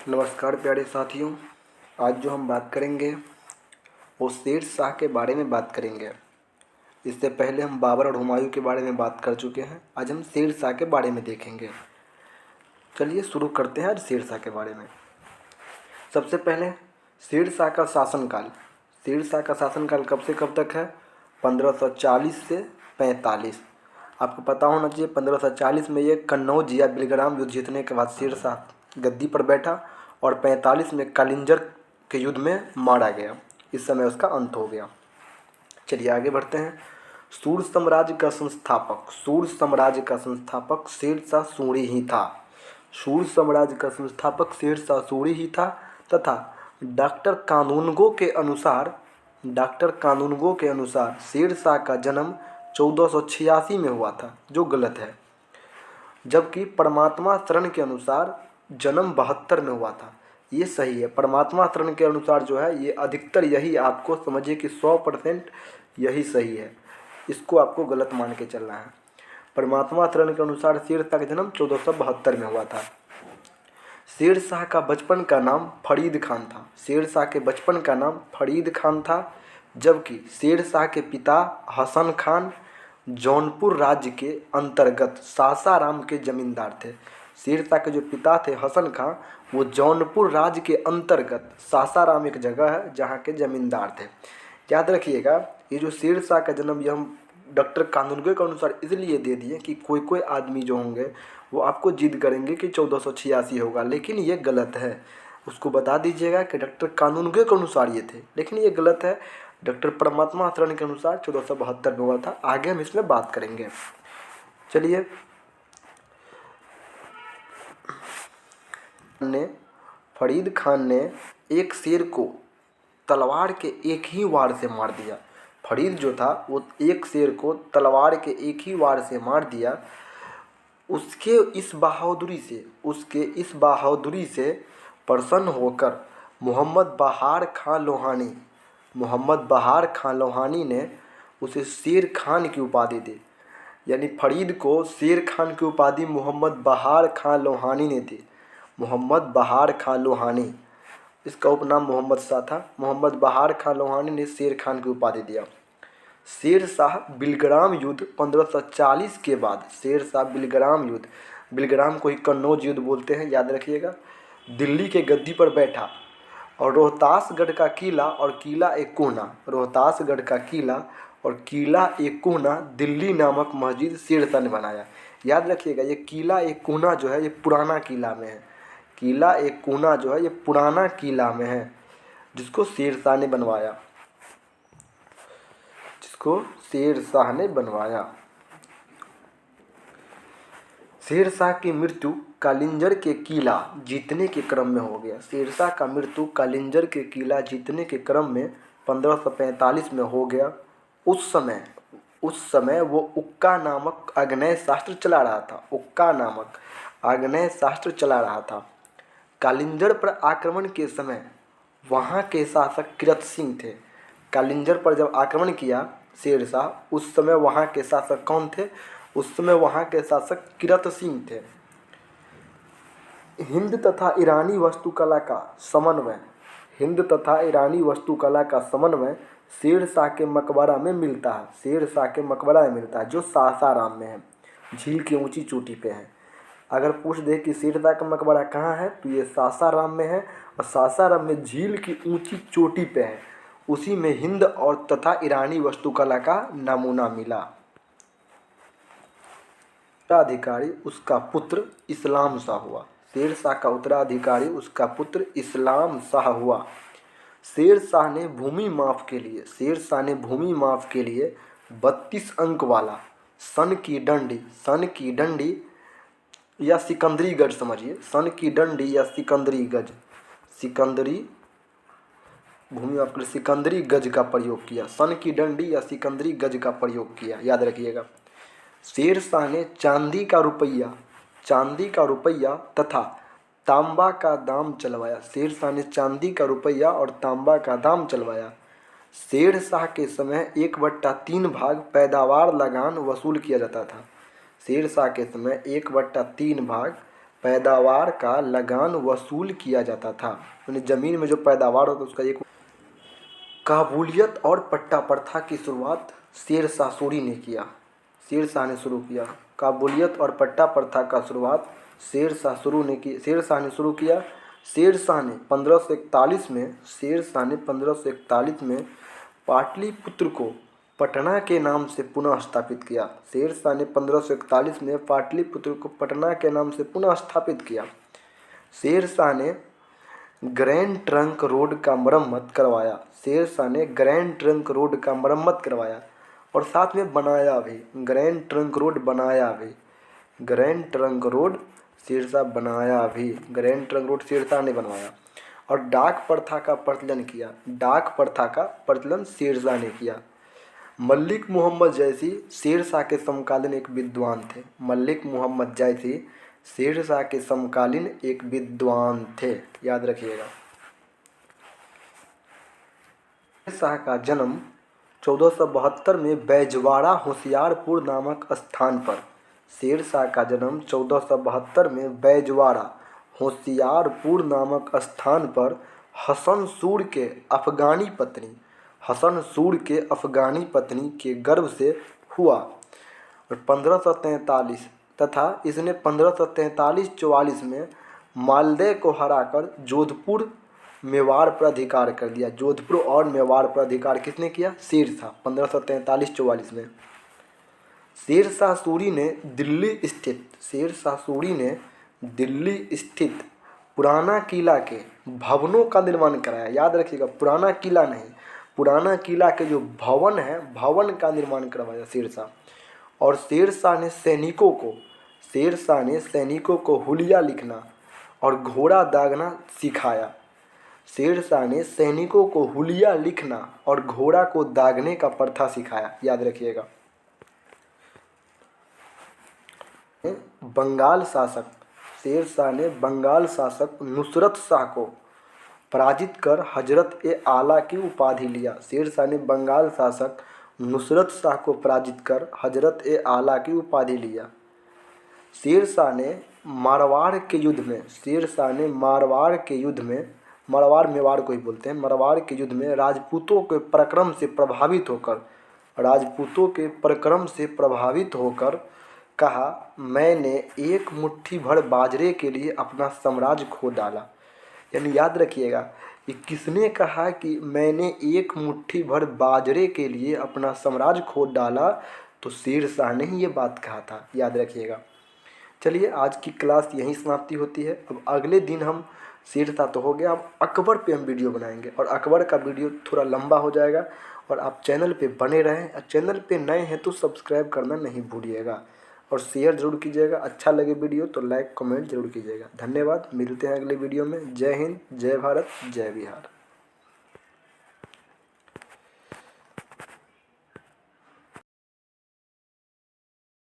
नमस्कार प्यारे साथियों। आज जो हम बात करेंगे वो शेर शाह के बारे में बात करेंगे। इससे पहले हम बाबर और हुमायूं के बारे में बात कर चुके हैं। आज हम शेर शाह के बारे में देखेंगे। चलिए शुरू करते हैं आज शेर शाह के बारे में। सबसे पहले शेर शाह का शासनकाल। शेर शाह का शासनकाल कब से कब तक है? 1540 से 45। आपको पता होना चाहिए 1540 में ये कन्नौज या बिलग्राम युद्ध जीतने के बाद शेर शाह गद्दी पर बैठा और 45 में कालिंजर के युद्ध में मारा गया। इस समय उसका अंत हो गया। चलिए आगे बढ़ते हैं। सूर साम्राज्य का संस्थापक शेर शाह सूरी ही था। सूर साम्राज्य का संस्थापक शेर शाह सूरी ही था तथा डॉक्टर कानूनगो के अनुसार शेर शाह का जन्म 1486 में हुआ था, जो गलत है। जबकि परमात्मा शरण के अनुसार जन्म 72 में हुआ था, ये सही है। परमात्मा शरण के अनुसार जो है ये अधिकतर यही आपको समझिए कि 100% यही सही है। इसको आपको गलत मान के चलना है। परमात्मा शरण के अनुसार शेर शाह का जन्म 1472 में हुआ था। शेर शाह का बचपन का नाम फरीद खान था। शेर शाह के बचपन का नाम फरीद खान था, जबकि शेर शाह के पिता हसन खान जौनपुर राज्य के अंतर्गत सासाराम के जमींदार थे। शेर शाह के जो पिता थे हसन खान, वो जौनपुर राज्य के अंतर्गत सासाराम एक जगह है जहाँ के जमींदार थे। याद रखिएगा, ये जो शेर शाह का जन्म ये हम डॉक्टर कानूनगो के अनुसार इसलिए दे दिए कि कोई आदमी जो होंगे वो आपको जिद करेंगे कि 1486 होगा, लेकिन ये गलत है। उसको बता दीजिएगा कि डॉक्टर कानूनगो के अनुसार ये थे, लेकिन ये गलत है। डॉक्टर परमात्मा शरण के अनुसार 1472 में हुआ था। आगे हम इसमें बात करेंगे। चलिए फरीद खान ने एक शेर को तलवार के एक ही वार से मार दिया। फरीद जो था वो एक शेर को तलवार के एक ही वार से मार दिया। उसके इस बहादुरी से प्रसन्न होकर मोहम्मद बहार खान लोहानी ने उसे शेर खान की उपाधि दी। यानी फरीद को शेर खान की उपाधि मोहम्मद बहार खान लोहानी ने दी। मोहम्मद बहार खान लोहानी, इसका उपनाम मोहम्मद शाह था। मोहम्मद बहार खान लोहानी ने शेर खान की उपाधि दिया। शेर शाह बिलग्राम युद्ध 1540 के बाद बिलग्राम को ही कन्नौज युद्ध बोलते हैं, याद रखिएगा। दिल्ली के गद्दी पर बैठा और रोहतासगढ़ का किला और किला एक कोना दिल्ली नामक मस्जिद शेर शाह ने बनाया। याद रखिएगा, ये किला एक कोना जो है ये पुराना किला में है। किला एक कोना जो है ये पुराना किला में है, जिसको शेर शाह ने बनवाया। शेर शाह की मृत्यु कालिंजर के किला जीतने के क्रम में हो गया। शेर शाह का मृत्यु कालिंजर के किला जीतने के क्रम में 1545 में हो गया। उस समय वो उक्का नामक आग्नेय शास्त्र चला रहा था। कालिंजर पर आक्रमण के समय वहाँ के शासक किरत सिंह थे। कालिंजर पर जब आक्रमण किया शेर शाह, उस समय वहाँ के शासक कौन थे? उस समय वहाँ के शासक किरत सिंह थे। हिंद तथा ईरानी वास्तुकला का समन्वय शेर शाह के मकबरा में मिलता है, जो सासाराम में है, झील की ऊंची चोटी पे है। अगर पूछ दे कि शेर शाह का मकबरा कहाँ है, तो ये सासाराम में है, और सासाराम में झील की ऊंची चोटी पे है। उसी में हिंद और तथा ईरानी वास्तुकला का नमूना मिला। उत्तराधिकारी उसका पुत्र इस्लाम शाह हुआ। शेर शाह का उत्तराधिकारी उसका पुत्र इस्लाम शाह हुआ। शेर शाह ने भूमि माफ के लिए 32 अंक वाला सन की डंडी या सिकंदरी गज समझिए। सन की डंडी या सिकंदरी गज का प्रयोग किया। सन की डंडी या सिकंदरी गज का प्रयोग किया, याद रखिएगा। शेर शाह ने चांदी का रुपया तथा तांबा का दाम चलवाया। शेर शाह के समय 1/3 भाग पैदावार लगान वसूल किया जाता था। शेर शाह के समय 1/3 भाग पैदावार का लगान वसूल किया जाता था। यानी ज़मीन में जो पैदावार होता उसका एक। काबूलियत और पट्टा प्रथा की शुरुआत शेर शाह सूरी ने किया। शेर शाह ने शुरू किया। काबूलियत और पट्टा प्रथा का शुरुआत शेर शाह ने शुरू किया। शेर शाह ने 1541 में पाटलिपुत्र को पटना के नाम से पुनः स्थापित किया। शेर शाह ने 1541 में पाटलिपुत्र को पटना के नाम से पुनः स्थापित किया। शेर शाह ने ग्रैंड ट्रंक रोड का मरम्मत करवाया। शेर शाह ने ग्रैंड ट्रंक रोड का मरम्मत करवाया और साथ में बनाया भी। ग्रैंड ट्रंक रोड बनाया भी। Grand trunk road Sher Shah बनाया भी। Grand trunk road Sher Shah ने बनवाया। और डाक प्रथा का प्रचलन किया। डाक प्रथा का प्रचलन शेर शाह ने किया। मलिक मोहम्मद जैसी शेर शाह के समकालीन एक विद्वान थे। मलिक मोहम्मद जैसी शेर शाह के समकालीन एक विद्वान थे, याद रखिएगा। शेर शाह का जन्म 1472 में बैजवाड़ा होशियारपुर नामक स्थान पर। शेर शाह का जन्म 1472 में बैजवाड़ा होशियारपुर नामक स्थान पर हसन सूर के अफगानी पत्नी के गर्भ से हुआ। और 1543 तथा इसने 1543-44 में मालदह को हराकर जोधपुर मेवाड़ पर अधिकार कर लिया। जोधपुर और मेवाड़ पर अधिकार किसने किया? शेर शाह। 1543-44 में शेर शाह सूरी ने दिल्ली स्थित पुराना किला के भवनों का निर्माण कराया। याद रखिएगा, पुराना किला नहीं, पुराना किला के जो भवन है, भवन का निर्माण करवाया शेर शाह। और शेर शाह ने सैनिकों को हुलिया लिखना और घोड़ा दागना सिखाया। शेर शाह ने सैनिकों को हुलिया लिखना और घोड़ा को दागने का प्रथा सिखाया, याद रखिएगा। शेर शाह ने बंगाल शासक नुसरत शाह को पराजित कर हजरत ए आला की उपाधि लिया। शेर शाह ने बंगाल शासक नुसरत शाह को पराजित कर हजरत ए आला की उपाधि लिया। शेर शाह ने मारवाड़ के युद्ध में मारवाड़ मेवाड़ को ही बोलते हैं। मारवाड़ के युद्ध में राजपूतों के पराक्रम से प्रभावित होकर कहा, मैंने एक मुट्ठी भर बाजरे के लिए अपना साम्राज्य खो डाला। यानी याद रखिएगा, ये किसने कहा कि मैंने एक मुट्ठी भर बाजरे के लिए अपना साम्राज्य खो डाला? तो शेर शाह ने ही ये बात कहा था, याद रखिएगा। चलिए, आज की क्लास यहीं समाप्ति होती है। अब अगले दिन हम शेर शाह तो हो गया, अब अकबर पे हम वीडियो बनाएंगे और अकबर का वीडियो थोड़ा लंबा हो जाएगा। और आप चैनल पे बने रहें। और चैनल पे नए हैं तो सब्सक्राइब करना नहीं भूलिएगा और शेयर ज़रूर कीजिएगा। अच्छा लगे वीडियो तो लाइक कमेंट जरूर कीजिएगा। धन्यवाद, मिलते हैं अगले वीडियो में। जय हिंद, जय भारत, जय बिहार।